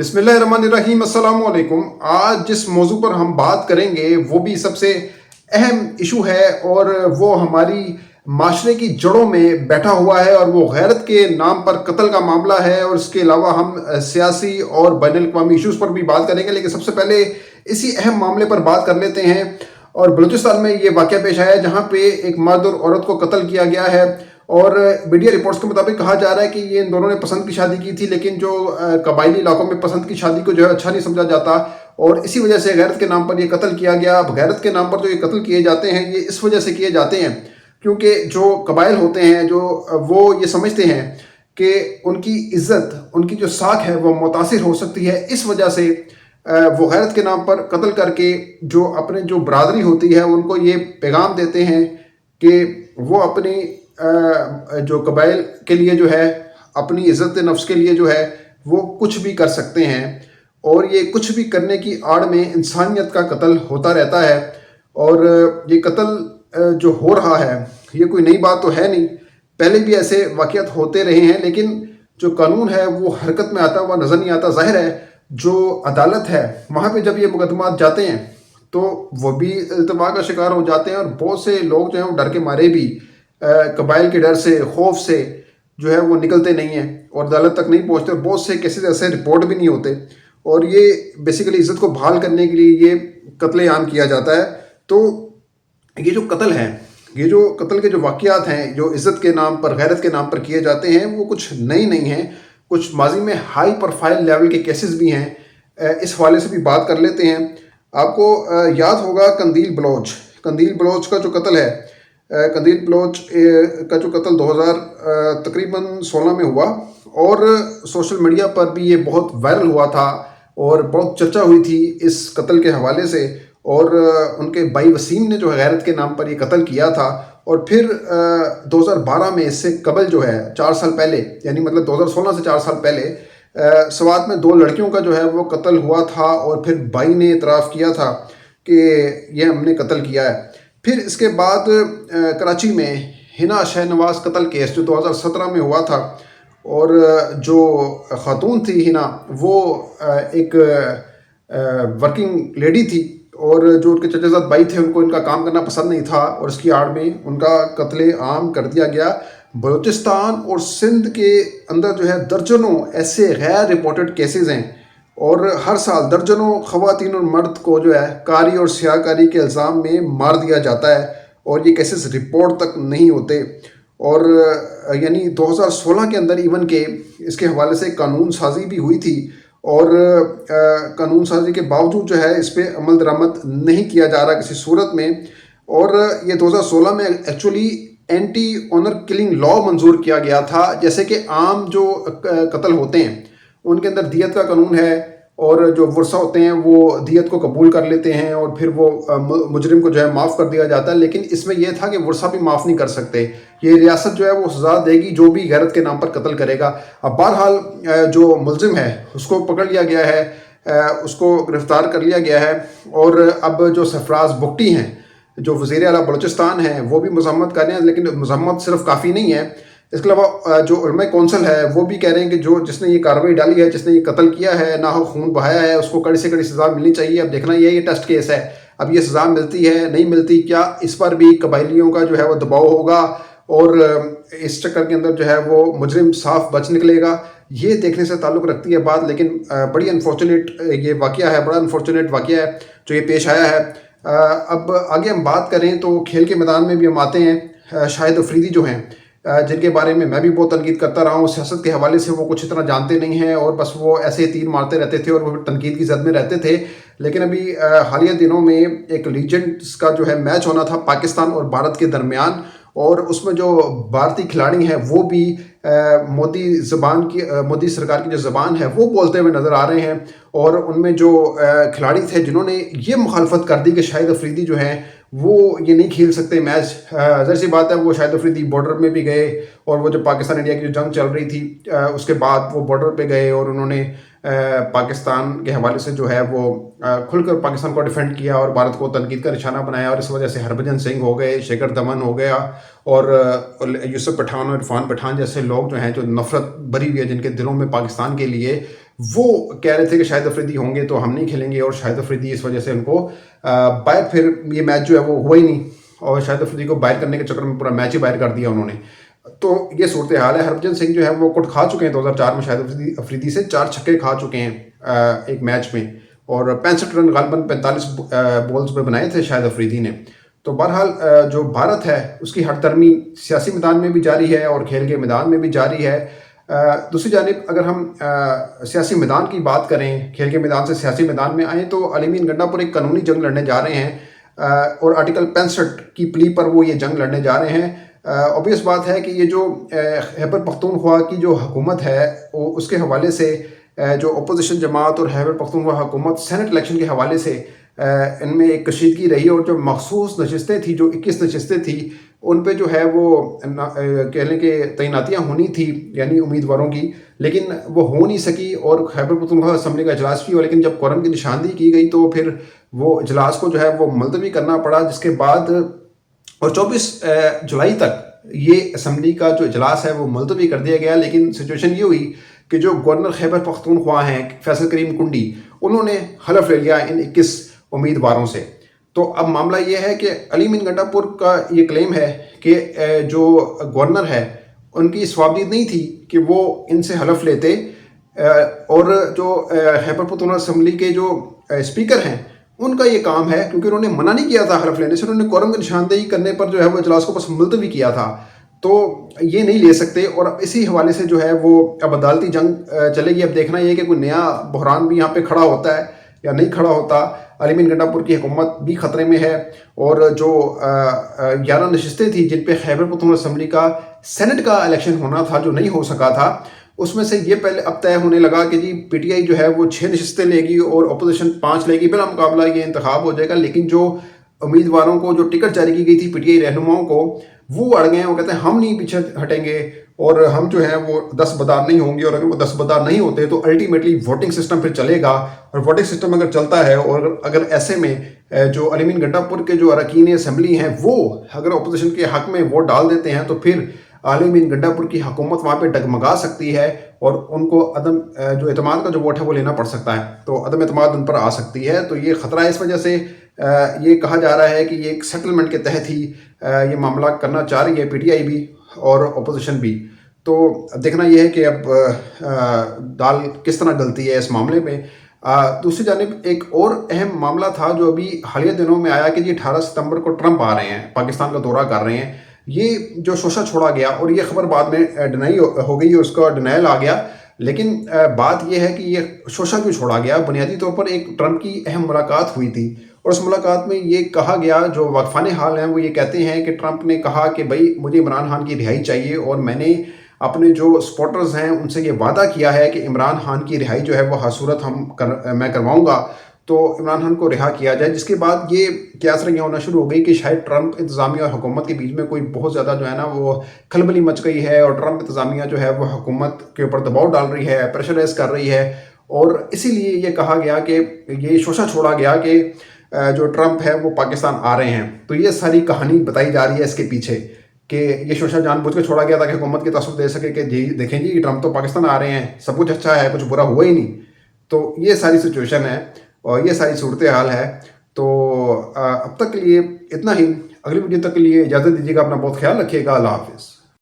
बिस्मिल्लाहिर्रहमानिर्रहीम अस्सलाम वालेकुम। आज जिस मौजू पर हम बात करेंगे वो भी सबसे अहम इशू है और वो हमारी माशरे की जड़ों में बैठा हुआ है और वो गैरत के नाम पर कत्ल का मामला है। और इसके अलावा हम सियासी और बैनुल अक़वामी इशूज़ पर भी बात करेंगे, लेकिन सबसे पहले इसी अहम मामले पर बात कर लेते हैं। और बलूचिस्तान में ये वाक़या पेश आया है जहाँ पे एक मर्द और औरत को कत्ल किया गया है। और मीडिया रिपोर्ट्स के मुताबिक कहा जा रहा है कि ये इन दोनों ने पसंद की शादी की थी, लेकिन जो कबायली इलाकों में पसंद की शादी को जो है अच्छा नहीं समझा जाता और इसी वजह से गैरत के नाम पर ये कत्ल किया गया। अब गैरत के नाम पर जो ये कत्ल किए जाते हैं ये इस वजह से किए जाते हैं क्योंकि जो कबाइल होते हैं जो वो ये समझते हैं कि उनकी इज़्ज़त, उनकी जो साख है वो मुतासिर हो सकती है। इस वजह से वो गैरत के नाम पर कत्ल करके जो अपने जो बरादरी होती है उनको ये पैगाम देते हैं कि वो अपनी जो कबाइल के लिए जो है अपनी इज़्ज़त नफ्स के लिए जो है वो कुछ भी कर सकते हैं। और ये कुछ भी करने की आड़ में इंसानियत का कत्ल होता रहता है। और ये कत्ल जो हो रहा है ये कोई नई बात तो है नहीं, पहले भी ऐसे वाक़यात होते रहे हैं, लेकिन जो कानून है वो हरकत में आता हुआ नज़र नहीं आता। ज़ाहिर है जो अदालत है वहाँ पे जब ये मुकदमात जाते हैं तो वो भी इल्तवा का शिकार हो जाते हैं और बहुत से लोग जो हैं वो डर के मारे भी कबाइल के डर से, खौफ से जो है वो निकलते नहीं हैं और अदालत तक नहीं पहुंचते। और बहुत से केसेस ऐसे रिपोर्ट भी नहीं होते और ये बेसिकली इज़्ज़त को बहाल करने के लिए ये कत्ल आम किया जाता है। तो ये जो कत्ल है, ये जो कत्ल के जो वाक़यात हैं जो इज़्ज़त के नाम पर, गैरत के नाम पर किए जाते हैं वो कुछ नई नहीं हैं। कुछ माजी में हाई प्रोफाइल लेवल के केसेस भी हैं। इस हवाले से भी बात कर लेते हैं। आपको याद होगा कंदील बलोच का जो कत्ल है, कंदील बलोच का जो कत्ल 2000 तकरीबन 16 में हुआ और सोशल मीडिया पर भी ये बहुत वायरल हुआ था और बहुत चर्चा हुई थी इस कत्ल के हवाले से। और उनके भाई वसीम ने जो है गैरत के नाम पर ये कत्ल किया था। और फिर 2012 में इससे कबल जो है 4 साल पहले, यानी मतलब 2016 से 4 साल पहले सवात में 2 लड़कियों का जो है वो कत्ल हुआ था और फिर भाई ने इतराफ़ किया था कि ये हमने कत्ल किया है। फिर इसके बाद कराची में हिना शहनवाज कत्ल केस जो 2017 में हुआ था और जो खातून थी हिना वो एक वर्किंग लेडी थी और जो उनके चचेज़ाद भाई थे उनको इनका काम करना पसंद नहीं था और इसकी आड़ में उनका कत्ले आम कर दिया गया। बलूचिस्तान और सिंध के अंदर जो है दर्जनों ऐसे गैर रिपोर्टेड केसेस हैं और हर साल दर्जनों ख़वातीन और मर्द को जो है कारी और सियाकारी के इल्ज़ाम में मार दिया जाता है और ये केसेस रिपोर्ट तक नहीं होते। और यानी 2016 के अंदर इवन के इसके हवाले से कानून साजी भी हुई थी और कानून साजी के बावजूद जो है इस पर अमल दरामद नहीं किया जा रहा किसी सूरत में। और ये 2016 में actually anti honour killing law मंजूर किया गया था। जैसे कि आम जो कत्ल होते हैं उनके अंदर दियत का कानून है और जो वर्सा होते हैं वो दियत को कबूल कर लेते हैं और फिर वो मुजरिम को जो है माफ़ कर दिया जाता है। लेकिन इसमें यह था कि वर्सा भी माफ़ नहीं कर सकते, ये रियासत जो है वो सज़ा देगी जो भी गैरत के नाम पर कत्ल करेगा। अब बहरहाल जो मुलजिम है उसको पकड़ लिया गया है, उसको गिरफ़्तार कर लिया गया है। और अब जो सरफराज बुगटी हैं जो वज़ीर आला बलूचिस्तान हैं वो भी मज़म्मत कर रहे हैं, लेकिन मज़म्मत सिर्फ काफ़ी नहीं है। इसके अलावा जो उलमा कौंसिल है वो भी कह रहे हैं कि जो जिसने ये कार्रवाई डाली है, जिसने ये कत्ल किया है, ना हो खून बहाया है, उसको कड़ी से कड़ी सज़ा मिलनी चाहिए। अब देखना ये टेस्ट केस है, अब ये सज़ा मिलती है नहीं मिलती, क्या इस पर भी कबाइलियों का जो है वो दबाव होगा और इस चक्कर के अंदर जो है वो मुजरिम साफ बच निकलेगा, ये देखने से ताल्लुक़ रखती है बात। लेकिन बड़ी अनफॉर्चुनेट ये वाक़या है, बड़ा अनफॉर्चुनेट वाक़या है जो ये पेश आया है। अब आगे हम बात करें तो खेल के मैदान में भी हम आते हैं। शाहिद अफरीदी जो हैं जिनके बारे में मैं भी बहुत तनकीद करता रहा हूँ, सियासत के हवाले से वो कुछ इतना जानते नहीं हैं और बस वो ऐसे तीर मारते रहते थे और वो तनकीद की जद में रहते थे। लेकिन अभी हालिया दिनों में एक लीजेंड्स का जो है मैच होना था पाकिस्तान और भारत के दरमियान और उसमें जो भारतीय खिलाड़ी हैं वो भी मोदी सरकार की जो ज़बान है वो बोलते हुए नज़र आ रहे हैं। और उनमें जो खिलाड़ी थे जिन्होंने ये मुखालफत कर दी कि शाहिद अफरीदी जो हैं वो ये नहीं खेल सकते मैच, ज़ाहिर सी बात है वो शाहिद अफरीदी बॉर्डर में भी गए और वो जो पाकिस्तान इंडिया की जो जंग चल रही थी उसके बाद वो बॉर्डर पे गए और उन्होंने पाकिस्तान के हवाले से जो है वो खुलकर पाकिस्तान को डिफेंड किया और भारत को तनकीद का निशाना बनाया। और इस वजह से हरभजन सिंह हो गए, शेखर धवन हो गया और यूसुफ पठान और इरफान पठान जैसे लोग जो हैं जो नफ़रत भरी हुई है जिनके दिलों में पाकिस्तान के लिए, وہ کہہ رہے تھے کہ شاہد افریدی ہوں گے تو ہم نہیں کھیلیں گے، اور شاہد افریدی اس وجہ سے ان کو باہر، پھر یہ میچ جو ہے وہ ہوا ہی نہیں، اور شاہد افریدی کو باہر کرنے کے چکر میں پورا میچ ہی باہر کر دیا انہوں نے. تو یہ صورتحال ہے. ہربھجن سنگھ جو ہے وہ کٹ کھا چکے ہیں 2004 میں شاہد افریدی سے، 4 چھکے کھا چکے ہیں ایک میچ میں، اور 65 رن غالباً 45 بولز پہ بنائے تھے شاہد افریدی نے. تو بہرحال جو بھارت ہے اس کی ہٹ درمی سیاسی میدان میں بھی جاری ہے اور کھیل کے میدان میں بھی جاری ہے. دوسری جانب اگر ہم سیاسی میدان کی بات کریں، کھیل کے میدان سے سیاسی میدان میں آئیں، تو علی امین گنڈا پور ایک قانونی جنگ لڑنے جا رہے ہیں، اور آرٹیکل 65 کی پلی پر وہ یہ جنگ لڑنے جا رہے ہیں. اوبیس بات ہے کہ یہ جو خیبر پختونخوا کی جو حکومت ہے وہ اس کے حوالے سے جو اپوزیشن جماعت اور خیبر پختونخوا حکومت سینٹ الیکشن کے حوالے سے ان میں ایک کشیدگی رہی، اور جو مخصوص نشستیں تھیں، جو 21 نشستیں تھیں، ان پہ جو ہے وہ کہہ لیں کہ تعیناتیاں ہونی تھی یعنی امیدواروں کی، لیکن وہ ہو نہیں سکی، اور خیبر پختونخوا اسمبلی کا اجلاس بھی ہوا، لیکن جب کورم کی نشاندہی کی گئی تو پھر وہ اجلاس کو جو ہے وہ ملتوی کرنا پڑا، جس کے بعد اور 24 جولائی تک یہ اسمبلی کا جو اجلاس ہے وہ ملتوی کر دیا گیا. لیکن سچویشن یہ ہوئی کہ جو گورنر خیبر پختونخوا ہیں فیصل کریم کنڈی، انہوں نے حلف لے لیا ان 21 امیدواروں سے. تو اب معاملہ یہ ہے کہ علی امین گنڈا پور کا یہ کلیم ہے کہ جو گورنر ہے ان کی صوابدید نہیں تھی کہ وہ ان سے حلف لیتے، اور جو خیبر پختونخوا اسمبلی کے جو اسپیکر ہیں ان کا یہ کام ہے، کیونکہ انہوں نے منع نہیں کیا تھا حلف لینے سے، انہوں نے کورم کی نشاندہی کرنے پر جو ہے وہ اجلاس کو بس ملتوی کیا تھا، تو یہ نہیں لے سکتے. اور اسی حوالے سے جو ہے وہ اب عدالتی جنگ چلے گی. اب دیکھنا یہ کہ کوئی نیا بحران بھی یہاں پہ کھڑا ہوتا ہے یا نہیں کھڑا ہوتا. علی امین گنڈا پور کی حکومت بھی خطرے میں ہے، اور جو 11 نشستیں تھیں جن پہ خیبر پختونخوا اسمبلی کا سینٹ کا الیکشن ہونا تھا جو نہیں ہو سکا تھا، اس میں سے یہ پہلے اب طے ہونے لگا کہ جی پی ٹی آئی جو ہے وہ 6 نشستیں لے گی اور اپوزیشن 5 لے گی، بلا مقابلہ یہ انتخاب ہو جائے گا. لیکن جو امیدواروں کو جو ٹکٹ جاری کی گئی تھی پی ٹی آئی رہنماؤں کو، وہ اڑ گئے ہیں. وہ کہتے ہیں ہم نہیں پیچھے ہٹیں گے، اور ہم جو ہیں وہ دستبردار نہیں ہوں گے، اور اگر وہ دستبردار نہیں ہوتے تو الٹیمیٹلی ووٹنگ سسٹم پھر چلے گا. اور ووٹنگ سسٹم اگر چلتا ہے، اور اگر ایسے میں جو علی امین گنڈا پور کے جو اراکین اسمبلی ہیں وہ اگر اپوزیشن کے حق میں ووٹ ڈال دیتے ہیں، تو پھر علی امین گنڈا پور کی حکومت وہاں پہ ڈگمگا سکتی ہے، اور ان کو عدم جو اعتماد کا جو ووٹ ہے وہ لینا پڑ سکتا ہے، تو عدم اعتماد ان پر آ سکتی ہے. تو یہ خطرہ ہے. اس وجہ سے یہ کہا جا رہا ہے کہ یہ ایک سیٹلمنٹ کے تحت ہی یہ معاملہ کرنا چاہ رہی ہے پی ٹی آئی بھی اور اپوزیشن بھی. تو دیکھنا یہ ہے کہ اب دال کس طرح گلتی ہے اس معاملے میں. دوسری جانب ایک اور اہم معاملہ تھا جو ابھی حالیہ دنوں میں آیا کہ جی 18 ستمبر کو ٹرمپ آ رہے ہیں، پاکستان کا دورہ کر رہے ہیں. یہ جو شوشہ چھوڑا گیا، اور یہ خبر بعد میں ڈینائی ہو گئی، اس کا ڈینائل آ گیا، لیکن بات یہ ہے کہ یہ شوشہ کیوں چھوڑا گیا. بنیادی طور پر ایک ٹرمپ کی اہم ملاقات ہوئی تھی، اور اس ملاقات میں یہ کہا گیا، جو واقفان حال ہیں وہ یہ کہتے ہیں کہ ٹرمپ نے کہا کہ بھائی مجھے عمران خان کی رہائی چاہیے، اور میں نے اپنے جو سپورٹرز ہیں ان سے یہ وعدہ کیا ہے کہ عمران خان کی رہائی جو ہے وہ ہر صورت میں کرواؤں گا، تو عمران خان کو رہا کیا جائے. جس کے بعد یہ قیاس رنگیاں ہونا شروع ہو گئی کہ شاید ٹرمپ انتظامیہ اور حکومت کے بیچ میں کوئی بہت زیادہ جو ہے نا وہ کھلبلی مچ گئی ہے، اور ٹرمپ انتظامیہ جو ہے وہ حکومت کے اوپر دباؤ ڈال رہی ہے، پریشرائز کر رہی ہے. اور اسی لیے یہ کہا گیا کہ یہ شوشہ چھوڑا گیا کہ جو ٹرمپ ہے وہ پاکستان آ رہے ہیں. تو یہ ساری کہانی بتائی جا رہی ہے اس کے پیچھے، کہ یہ شوشہ جان بوجھ کے چھوڑا گیا تاکہ حکومت کی تصور دے سکے کہ جی دیکھیں جی ٹرمپ تو پاکستان آ رہے ہیں، سب کچھ اچھا ہے، کچھ برا ہوا ہی نہیں. تو یہ ساری سچویشن ہے اور یہ ساری صورتحال ہے. تو اب تک کے لیے اتنا ہی. اگلی ویڈیو تک کے لیے اجازت دیجیے گا. اپنا بہت خیال رکھیے گا. اللہ حافظ.